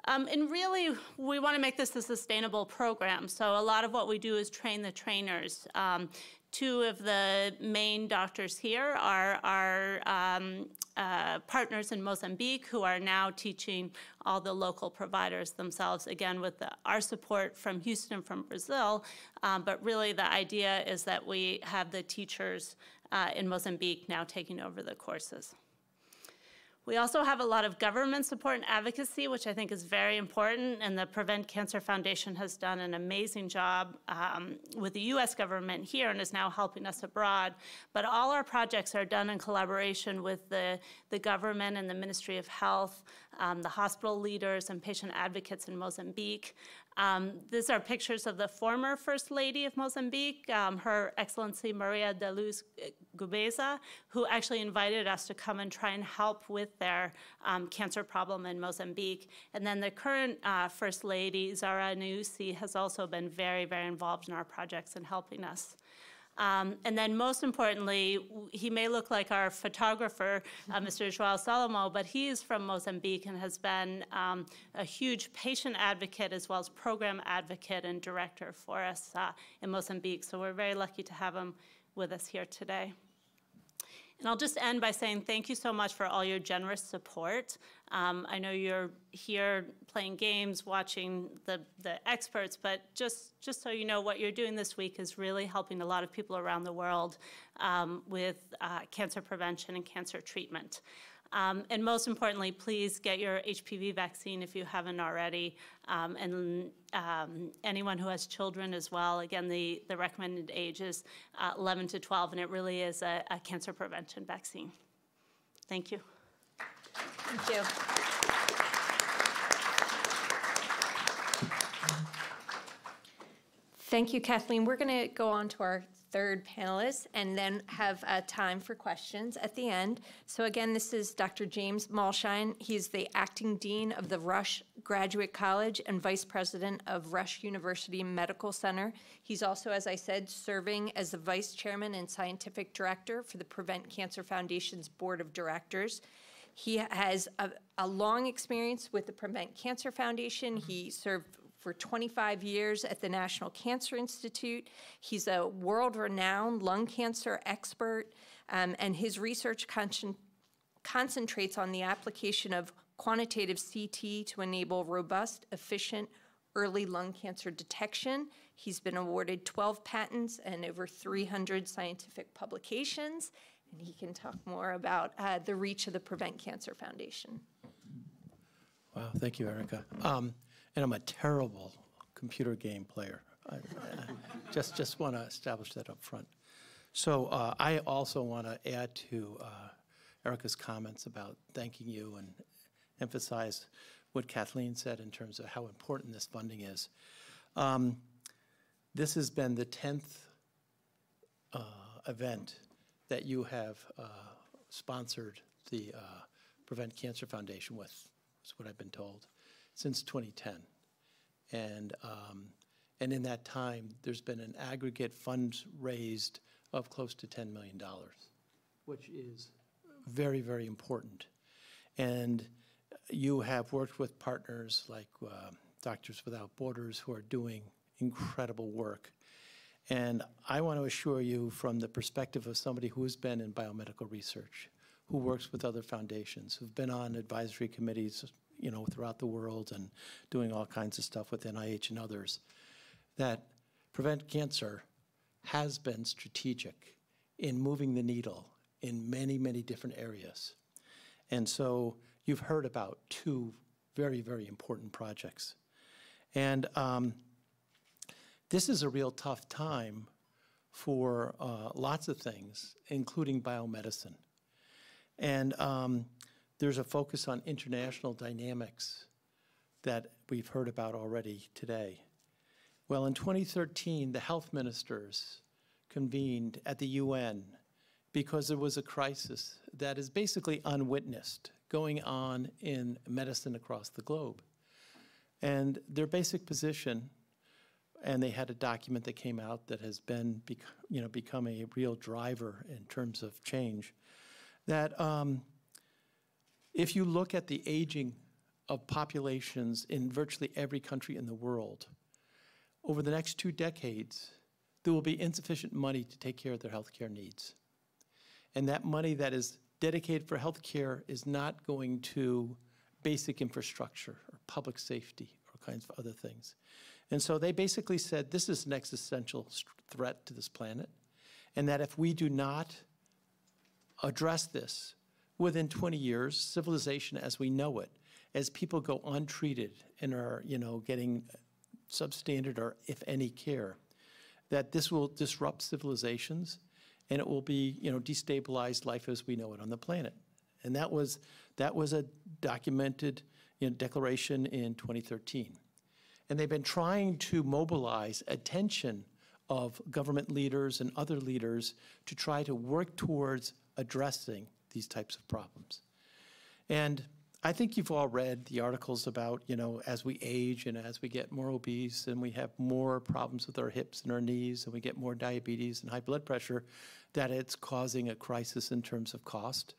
And really, we want to make this a sustainable program. So a lot of what we do is train the trainers. Two of the main doctors here are our partners in Mozambique who are now teaching all the local providers themselves, again, with our support from Houston and from Brazil. But really, the idea is that we have the teachers in Mozambique now taking over the courses. We also have a lot of government support and advocacy, which I think is very important, and the Prevent Cancer Foundation has done an amazing job with the US government here and is now helping us abroad. But all our projects are done in collaboration with the government and the Ministry of Health, the hospital leaders and patient advocates in Mozambique. These are pictures of the former First Lady of Mozambique, Her Excellency Maria da Luz Gubeza, who actually invited us to come and try and help with their cancer problem in Mozambique. And then the current First Lady, Zara Nyusi, has also been very, very involved in our projects and helping us. And then most importantly, he may look like our photographer, Mr. João Salomo, but he is from Mozambique and has been a huge patient advocate as well as program advocate and director for us in Mozambique. So we're very lucky to have him with us here today. And I'll just end by saying thank you so much for all your generous support. I know you're here playing games, watching the experts, but just so you know, what you're doing this week is really helping a lot of people around the world with cancer prevention and cancer treatment. And most importantly, please get your HPV vaccine if you haven't already. And anyone who has children as well, again, the recommended age is 11 to 12, and it really is a cancer prevention vaccine. Thank you. Thank you. Thank you, Kathleen. We're going to go on to our third panelist and then have time for questions at the end. So again, this is Dr. James Malshine. He's the acting dean of the Rush Graduate College and vice president of Rush University Medical Center. He's also, as I said, serving as the vice chairman and scientific director for the Prevent Cancer Foundation's board of directors. He has a long experience with the Prevent Cancer Foundation. He served for 25 years at the National Cancer Institute. He's a world-renowned lung cancer expert, and his research concentrates on the application of quantitative CT to enable robust, efficient, early lung cancer detection. He's been awarded 12 patents and over 300 scientific publications, and he can talk more about the reach of the Prevent Cancer Foundation. Wow, thank you, Erica. And I'm a terrible computer game player. I just want to establish that up front. So I also want to add to Erica's comments about thanking you and emphasize what Kathleen said in terms of how important this funding is. This has been the 10th event that you have sponsored the Prevent Cancer Foundation with, is what I've been told, since 2010. And in that time, there's been an aggregate funds raised of close to $10 million, which is very, very important. And you have worked with partners like Doctors Without Borders who are doing incredible work. And I want to assure you, from the perspective of somebody who has been in biomedical research, who works with other foundations, who've been on advisory committees, you know, throughout the world and doing all kinds of stuff with NIH and others, that Prevent Cancer has been strategic in moving the needle in many, many different areas. And so you've heard about two very, very important projects. And this is a real tough time for lots of things, including biomedicine. And there's a focus on international dynamics that we've heard about already today. Well, in 2013, the health ministers convened at the UN because there was a crisis that is basically unwitnessed going on in medicine across the globe. And their basic position, and they had a document that came out that has been become a real driver in terms of change, that if you look at the aging of populations in virtually every country in the world, over the next 2 decades, there will be insufficient money to take care of their healthcare needs. And that money that is dedicated for healthcare is not going to basic infrastructure or public safety or kinds of other things. And so they basically said this is an existential threat to this planet, and that if we do not address this, within 20 years, civilization as we know it, as people go untreated and are, getting substandard or if any care, that this will disrupt civilizations and it will be, destabilize life as we know it on the planet. And that was a documented declaration in 2013. And they've been trying to mobilize attention of government leaders and other leaders to try to work towards addressing these types of problems. And I think you've all read the articles about, as we age and as we get more obese and we have more problems with our hips and our knees and we get more diabetes and high blood pressure, that it's causing a crisis in terms of cost.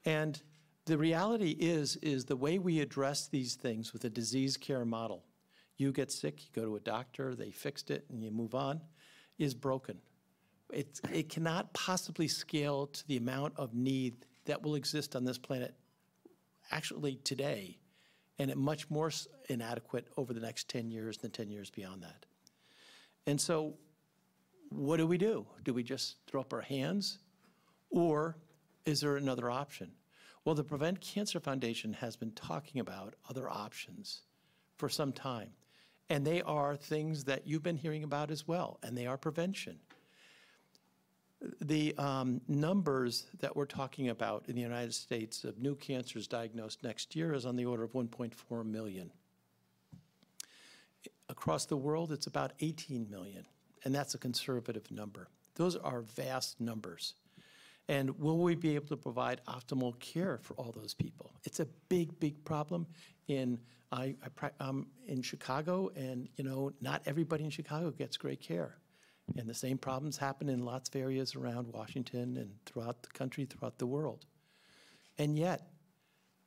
And the reality is the way we address these things with a disease care model, you get sick, you go to a doctor, they fixed it, and you move on, is broken. it cannot possibly scale to the amount of need that will exist on this planet actually today, and it much more inadequate over the next 10 years than 10 years beyond that. And so what do we do? Do we just throw up our hands, or is there another option? Well, the Prevent Cancer Foundation has been talking about other options for some time, and they are things that you've been hearing about as well, and they are prevention. The numbers that we're talking about in the United States of new cancers diagnosed next year is on the order of 1.4 million. Across the world, it's about 18 million, and that's a conservative number. Those are vast numbers. And will we be able to provide optimal care for all those people? It's a big, big problem. I'm in Chicago, and not everybody in Chicago gets great care. And the same problems happen in lots of areas around Washington and throughout the country, throughout the world. And yet,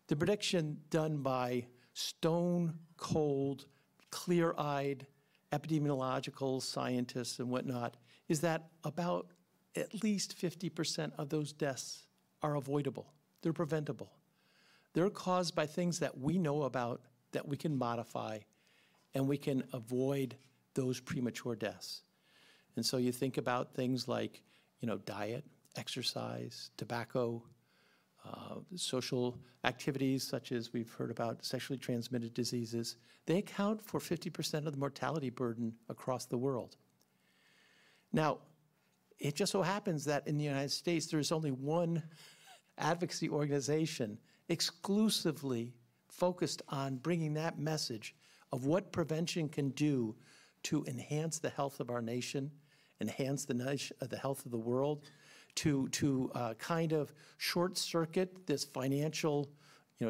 the prediction done by stone-cold, clear-eyed epidemiological scientists and whatnot is that about at least 50% of those deaths are avoidable. They're preventable. They're caused by things that we know about that we can modify, and we can avoid those premature deaths. And so you think about things like, diet, exercise, tobacco, social activities such as we've heard about sexually transmitted diseases. They account for 50% of the mortality burden across the world. Now, it just so happens that in the United States, there's only one advocacy organization exclusively focused on bringing that message of what prevention can do to enhance the health of our nation, enhance the health of the world, to kind of short-circuit this financial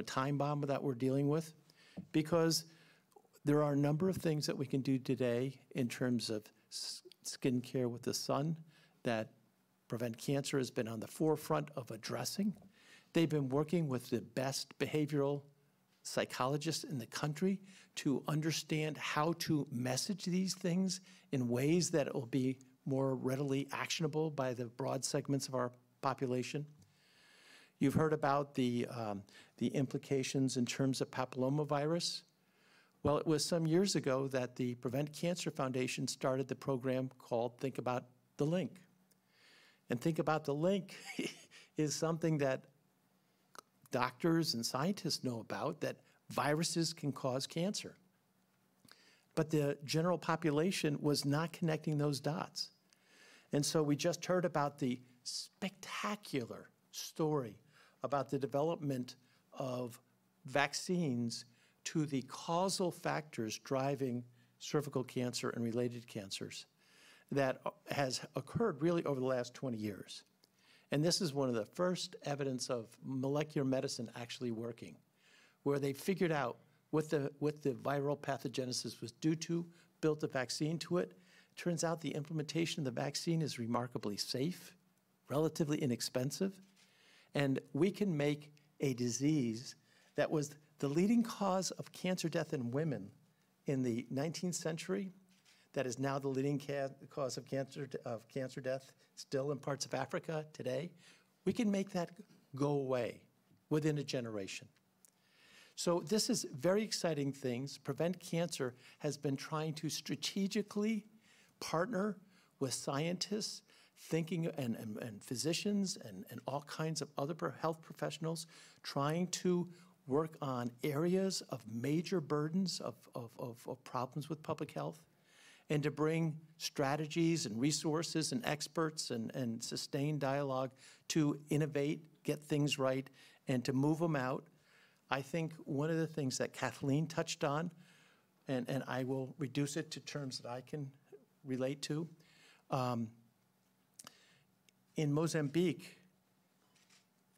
time bomb that we're dealing with, because there are a number of things that we can do today in terms of skin care with the sun that Prevent Cancer has been on the forefront of addressing. They've been working with the best behavioral psychologists in the country to understand how to message these things in ways that will be more readily actionable by the broad segments of our population. You've heard about the implications in terms of papillomavirus. Well, it was some years ago that the Prevent Cancer Foundation started the program called Think About the Link. And Think About the Link is something that doctors and scientists know about, that viruses can cause cancer. But the general population was not connecting those dots. And so we just heard about the spectacular story about the development of vaccines to the causal factors driving cervical cancer and related cancers that has occurred really over the last 20 years. And this is one of the first evidence of molecular medicine actually working, where they figured out what the viral pathogenesis was due to, built a vaccine to it. Turns out the implementation of the vaccine is remarkably safe, relatively inexpensive, and we can make a disease that was the leading cause of cancer death in women in the 19th century, that is now the leading cause of cancer death still in parts of Africa today. We can make that go away within a generation. So this is very exciting things. Prevent Cancer has been trying to strategically partner with scientists, thinking and physicians and all kinds of other health professionals, trying to work on areas of major burdens of problems with public health, and to bring strategies and resources and experts and sustained dialogue to innovate, get things right, and to move them out. I think one of the things that Kathleen touched on, and I will reduce it to terms that I can relate to, in Mozambique,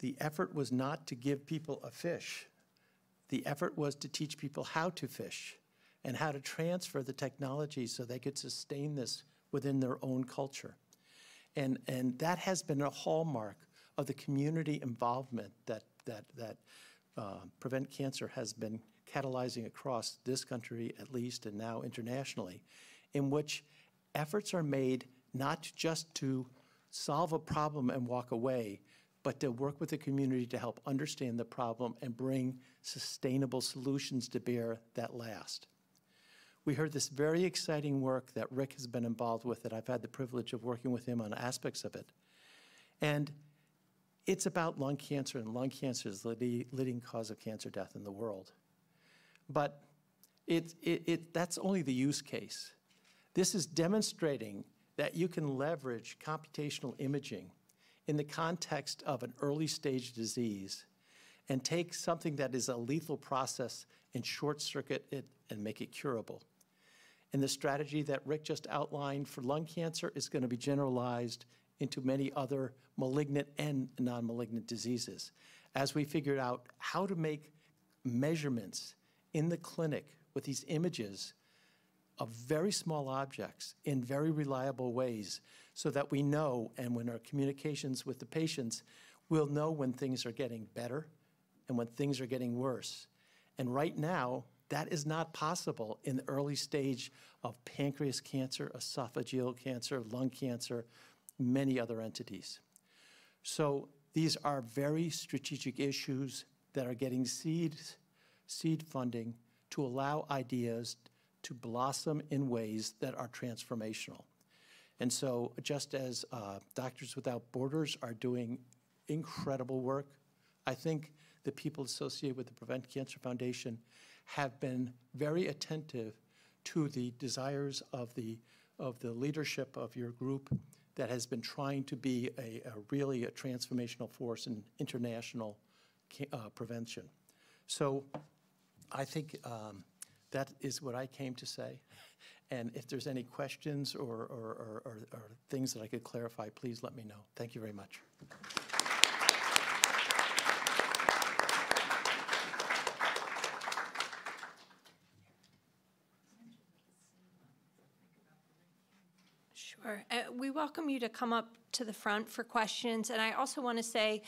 the effort was not to give people a fish. The effort was to teach people how to fish and how to transfer the technology so they could sustain this within their own culture. And that has been a hallmark of the community involvement that Prevent Cancer has been catalyzing across this country at least, and now internationally, in which efforts are made not just to solve a problem and walk away, but to work with the community to help understand the problem and bring sustainable solutions to bear that last. We heard this very exciting work that Rick has been involved with, that I've had the privilege of working with him on aspects of it. And it's about lung cancer, and lung cancer is the leading cause of cancer death in the world. But that's only the use case. This is demonstrating that you can leverage computational imaging in the context of an early stage disease and take something that is a lethal process and short circuit it and make it curable. And the strategy that Rick just outlined for lung cancer is going to be generalized into many other malignant and non-malignant diseases, as we figured out how to make measurements in the clinic with these images of very small objects in very reliable ways, so that we know, and when our communications with the patients, we'll know when things are getting better and when things are getting worse. And right now, that is not possible in the early stage of pancreas cancer, esophageal cancer, lung cancer, many other entities. So these are very strategic issues that are getting seed funding to allow ideas to blossom in ways that are transformational. And so just as Doctors Without Borders are doing incredible work, I think the people associated with the Prevent Cancer Foundation have been very attentive to the desires of the leadership of your group that has been trying to be really a transformational force in international prevention. So I think that is what I came to say. And if there's any questions or things that I could clarify, please let me know. Thank you very much. Sure. We welcome you to come up to the front for questions. And I also want to say,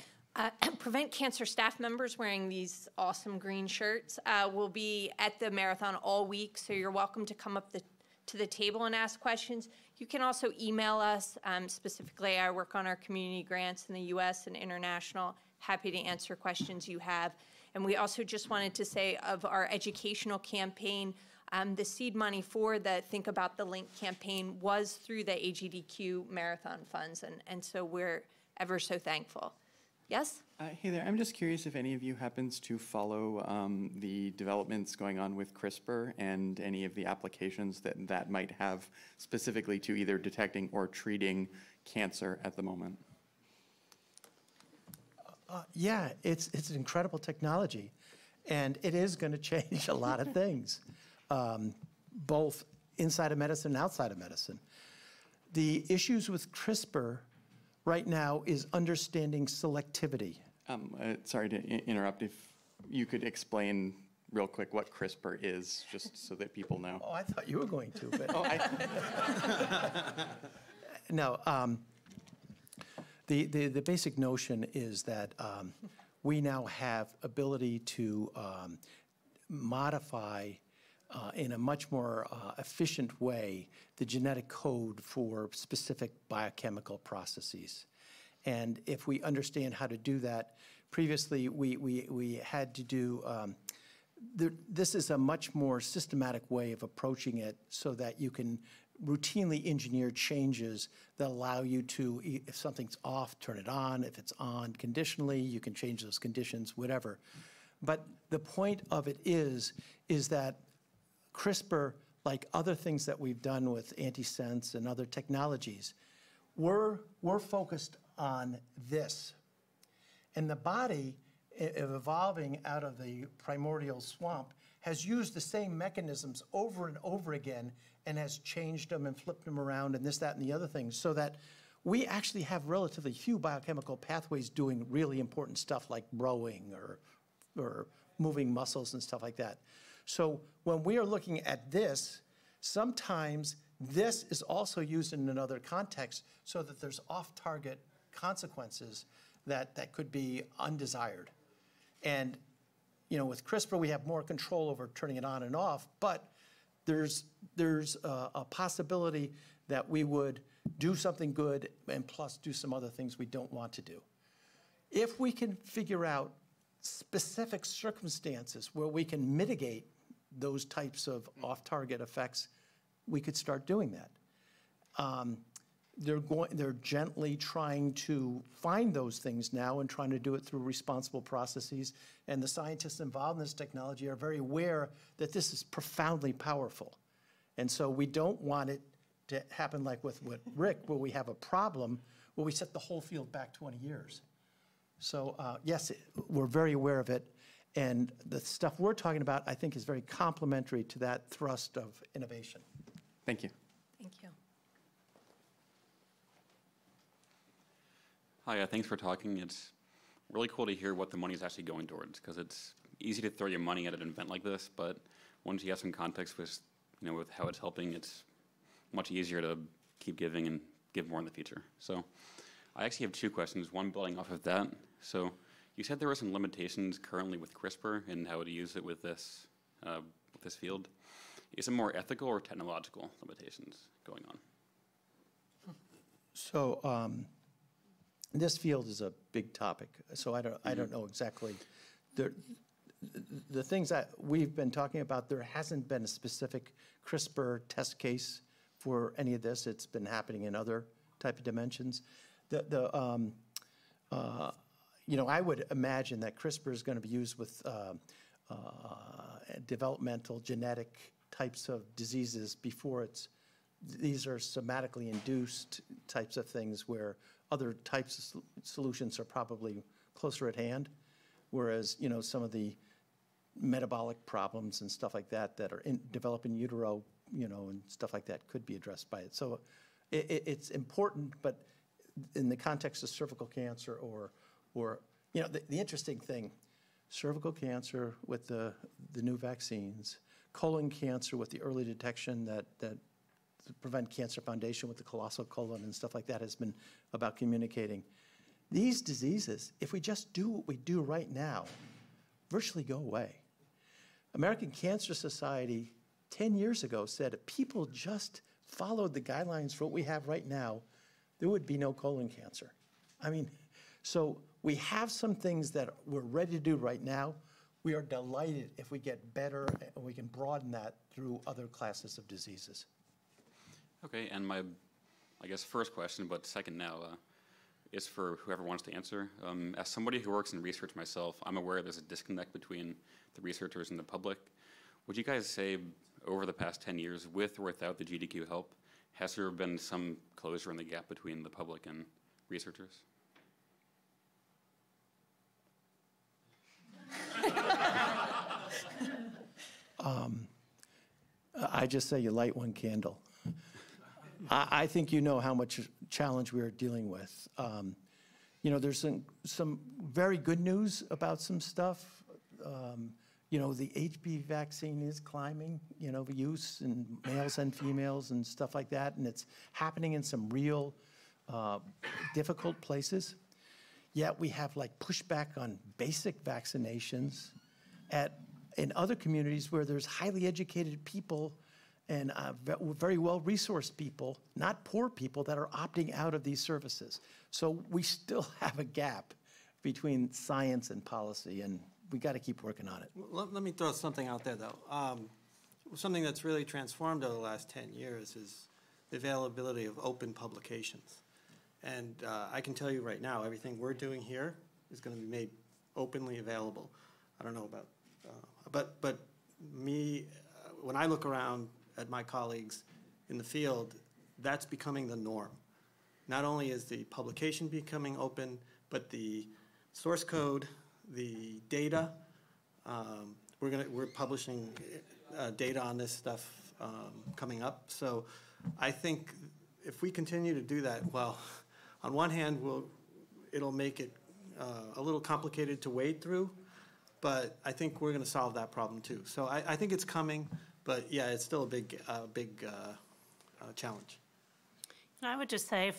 Prevent Cancer staff members wearing these awesome green shirts will be at the marathon all week, so you're welcome to come up to the table and ask questions. You can also email us. Specifically, I work on our community grants in the U.S. and international. Happy to answer questions you have. And we also just wanted to say of our educational campaign, the seed money for the Think About the Link campaign was through the AGDQ marathon funds, and so we're ever so thankful. Yes? Hey there, I'm just curious if any of you happens to follow the developments going on with Crispr and any of the applications that might have specifically to either detecting or treating cancer at the moment. Yeah, it's an incredible technology, and it is going to change a lot of things, both inside of medicine and outside of medicine. The issues with CRISPR right now is understanding selectivity. Sorry to interrupt. If you could explain real quick what CRISPR is, just so that people know. Oh, I thought you were going to, but oh, no. The basic notion is that we now have ability to modify in a much more efficient way the genetic code for specific biochemical processes. And if we understand how to do that, previously we had to do, this is a much more systematic way of approaching it so that you can routinely engineer changes that allow you to, if something's off, turn it on. If it's on conditionally, you can change those conditions, whatever. But the point of it is that CRISPR, like other things that we've done with antisense and other technologies, we're focused on this. And the body, evolving out of the primordial swamp, has used the same mechanisms over and over again and has changed them and flipped them around and this, that, and the other things, so that we actually have relatively few biochemical pathways doing really important stuff like rowing or moving muscles and stuff like that. So when we are looking at this, sometimes this is also used in another context so that there's off-target consequences that could be undesired. And with CRISPR, we have more control over turning it on and off, but there's a possibility that we would do something good and plus do some other things we don't want to do. If we can figure out specific circumstances where we can mitigate those types of off-target effects, we could start doing that. They're gently trying to find those things now and trying to do it through responsible processes. And the scientists involved in this technology are very aware that this is profoundly powerful. And so we don't want it to happen like with Rick, where we have a problem, where we set the whole field back 20 years. So yes, we're very aware of it. And the stuff we're talking about, I think, is very complementary to that thrust of innovation. Thank you. Thank you. Hi, thanks for talking. It's really cool to hear what the money is actually going towards, because it's easy to throw your money at an event like this, but once you have some context with, with how it's helping, it's much easier to keep giving and give more in the future. So I actually have two questions, one building off of that. So you said there were some limitations currently with CRISPR and how to use it with this field. Is it more ethical or technological limitations going on? So this field is a big topic, so I don't know exactly. The things that we've been talking about, there hasn't been a specific CRISPR test case for any of this. It's been happening in other type of dimensions. I would imagine that CRISPR is going to be used with developmental genetic types of diseases before these are somatically induced types of things where other types of solutions are probably closer at hand, whereas, some of the metabolic problems and stuff like that that are develop in utero, and stuff like that could be addressed by it. So it's important, but in the context of cervical cancer or the interesting thing, cervical cancer with the new vaccines, colon cancer with the early detection that the Prevent Cancer Foundation with the colossal colon and stuff like that has been about communicating. These diseases, if we just do what we do right now, virtually go away. American Cancer Society 10 years ago said if people just followed the guidelines for what we have right now, there would be no colon cancer. So we have some things that we're ready to do right now. We are delighted if we get better and we can broaden that through other classes of diseases. Okay, and my, first question, but second now, is for whoever wants to answer. As somebody who works in research myself, I'm aware there's a disconnect between the researchers and the public. Would you guys say over the past 10 years, with or without the GDQ help, has there been some closure in the gap between the public and researchers? I just say you light one candle. I think you know how much challenge we are dealing with. There's some very good news about some stuff. The Hpv vaccine is climbing, use in males and females and stuff like that, and it's happening in some real difficult places. Yet we have pushback on basic vaccinations in other communities where there's highly educated people and very well-resourced people, not poor people, that are opting out of these services. So we still have a gap between science and policy, and we got to keep working on it. Let me throw something out there, though. Something that's really transformed over the last 10 years is the availability of open publications. And I can tell you right now, everything we're doing here is going to be made openly available. I don't know about, but me, when I look around at my colleagues in the field, that's becoming the norm. Not only is the publication becoming open, but the source code, the data, we're publishing data on this stuff coming up. So I think if we continue to do that, well, on one hand, it'll make it a little complicated to wade through, but I think we're going to solve that problem too. So I think it's coming, but yeah, it's still a big challenge. I would just say,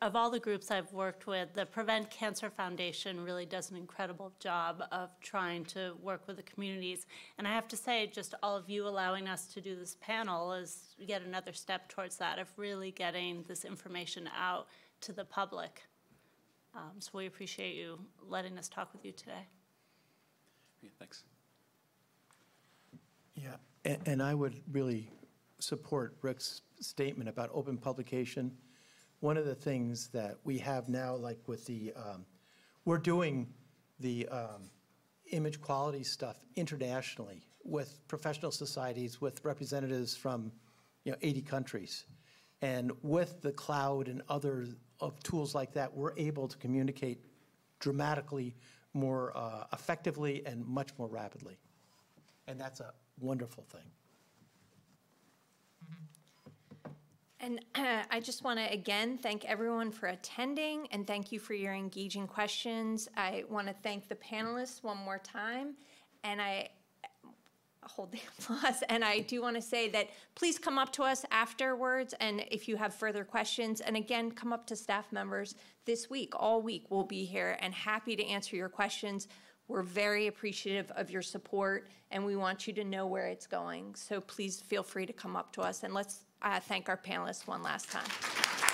of all the groups I've worked with, the Prevent Cancer Foundation really does an incredible job of trying to work with the communities. And I have to say, just all of you allowing us to do this panel is yet another step towards that, of really getting this information out to the public. So we appreciate you letting us talk with you today. Yeah, thanks. Yeah, and I would really support Rick's statement about open publication. One of the things that we have now, like with the, we're doing the image quality stuff internationally with professional societies, with representatives from 80 countries. And with the cloud and other tools like that, we're able to communicate dramatically more effectively and much more rapidly. And that's a wonderful thing. And I just want to again thank everyone for attending, and thank you for your engaging questions. I want to thank the panelists one more time, and I hold the applause. And I do want to say that please come up to us afterwards, and if you have further questions, and again, come up to staff members this week, all week. We'll be here and happy to answer your questions. We're very appreciative of your support, and we want you to know where it's going. So please feel free to come up to us, and let's thank our panelists one last time.